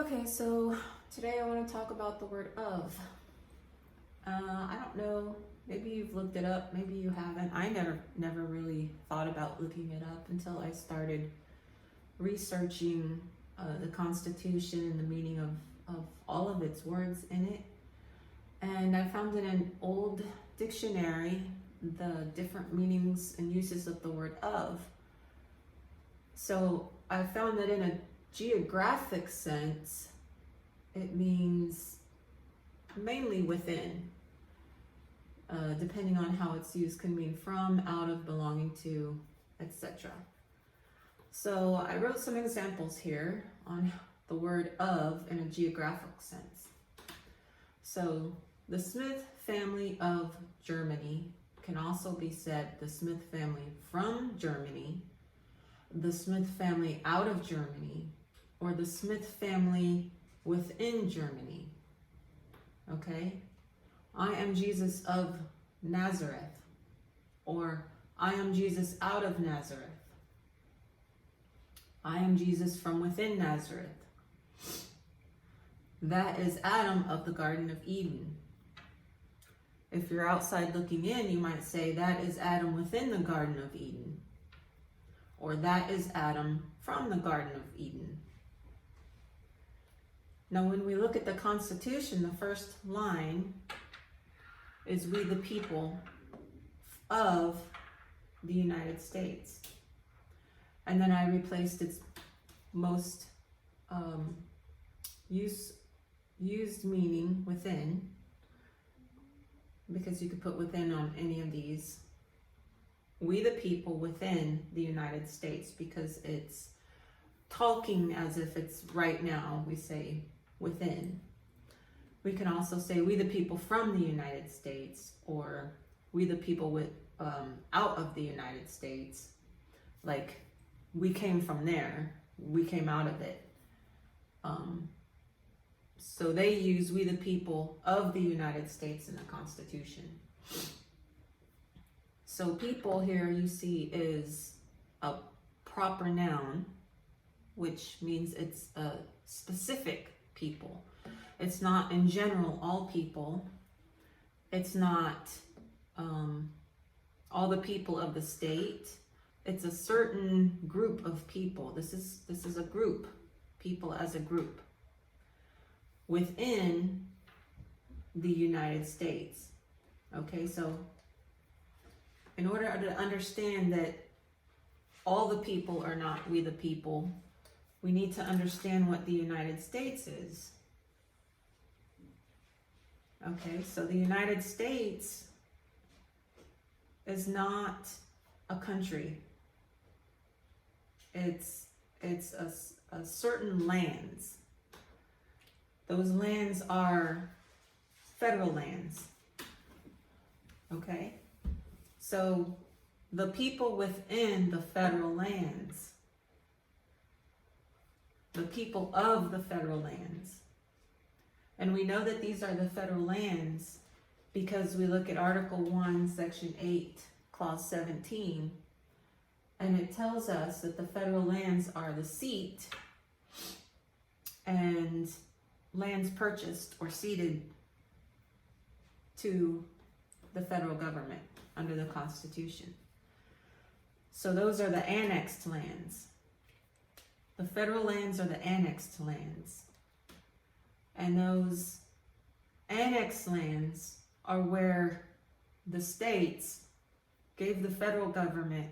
Okay, so today I want to talk about the word of. I don't know, maybe you've looked it up, maybe you haven't. I never really thought about looking it up until I started researching the Constitution and the meaning of all of its words in it. And I found in an old dictionary the different meanings and uses of the word of. So I found that in a geographic sense, it means mainly within. Depending on how it's used, can mean from, out of, belonging to, etc. So I wrote some examples here on the word of in a geographical sense. So the Smith family of Germany can also be said the Smith family from Germany, the Smith family out of Germany, or the Smith family within Germany. Okay? I am Jesus of Nazareth, or I am Jesus out of Nazareth. I am Jesus from within Nazareth. That is Adam of the Garden of Eden. If you're outside looking in, you might say that is Adam within the Garden of Eden, or that is Adam from the Garden of Eden. Now, when we look at the Constitution, the first line is we the people of the United States. And then I replaced its most used meaning within, because you could put within on any of these. We the people within the United States, because it's talking as if it's right now, we say within. We can also say we the people from the United States, or we the people with out of the United States, like we came from there, we came out of it. So they use we the people of the United States in the Constitution. So people here you see is a proper noun, which means it's a specific people. It's not in general all people. It's not all the people of the state. It's a certain group of people. This is a group, people as a group within the United States. Okay, so in order to understand that all the people are not we the people, we need to understand what the United States is. Okay, so the United States is not a country. It's a certain lands. Those lands are federal lands. Okay, so the people within the federal lands, the people of the federal lands. And we know that these are the federal lands because we look at Article 1, Section 8, Clause 17, and it tells us that the federal lands are the seat and lands purchased or ceded to the federal government under the Constitution. So those are the annexed lands. The federal lands are the annexed lands. And those annexed lands are where the states gave the federal government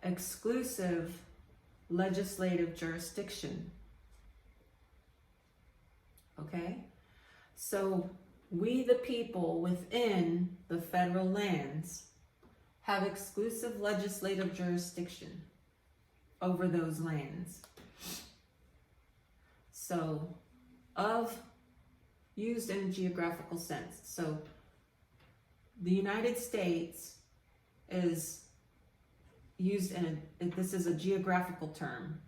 exclusive legislative jurisdiction. Okay? So we, the people within the federal lands, have exclusive legislative jurisdiction over those lands. So, of used in a geographical sense. So the United States is used in this is a geographical term.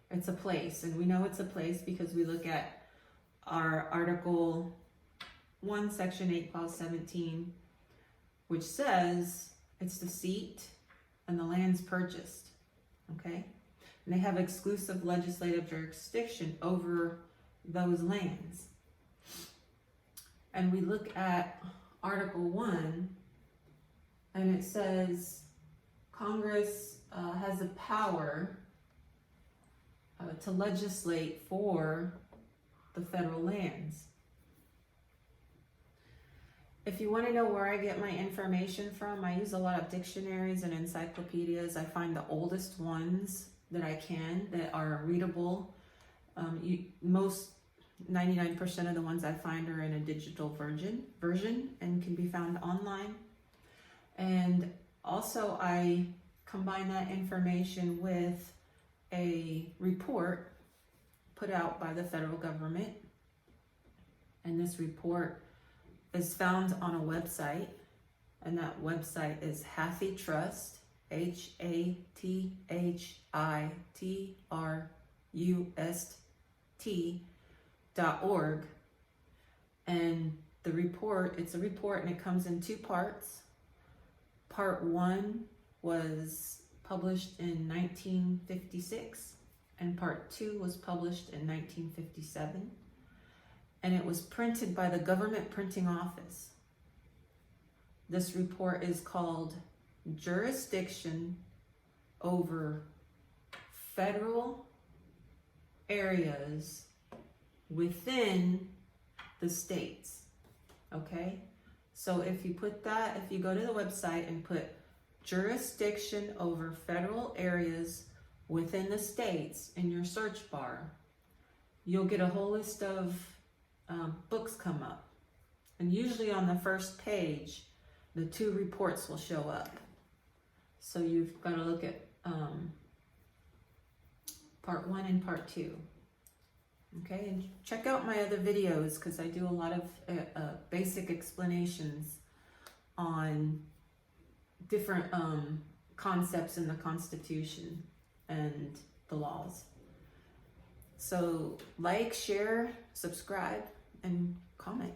It's a place, and we know it's a place because we look at our Article 1, Section 8, Clause 17, which says it's the seat and the lands purchased. Okay? And they have exclusive legislative jurisdiction over those lands. And we look at Article 1, and it says Congress has the power to legislate for the federal lands. If you want to know where I get my information from, I use a lot of dictionaries and encyclopedias. I find the oldest ones that I can that are readable. Most 99% of the ones I find are in a digital version and can be found online. And also I combine that information with a report put out by the federal government. And this report is found on a website, and that website is Hathy Trust, HATHITRUST.org. And the report, it's a report, and it comes in two parts. Part 1 was published in 1956, and part 2 was published in 1957. And it was printed by the government printing office. This report is called Jurisdiction over Federal Areas Within the States. Okay? So if you put that, if you go to the website and put Jurisdiction over Federal Areas Within the States in your search bar, you'll get a whole list of books come up, and usually on the first page the two reports will show up. So you've got to look at part 1 and part 2. Okay, and check out my other videos because I do a lot of basic explanations on different concepts in the Constitution and the laws. So like, share, subscribe, and comment.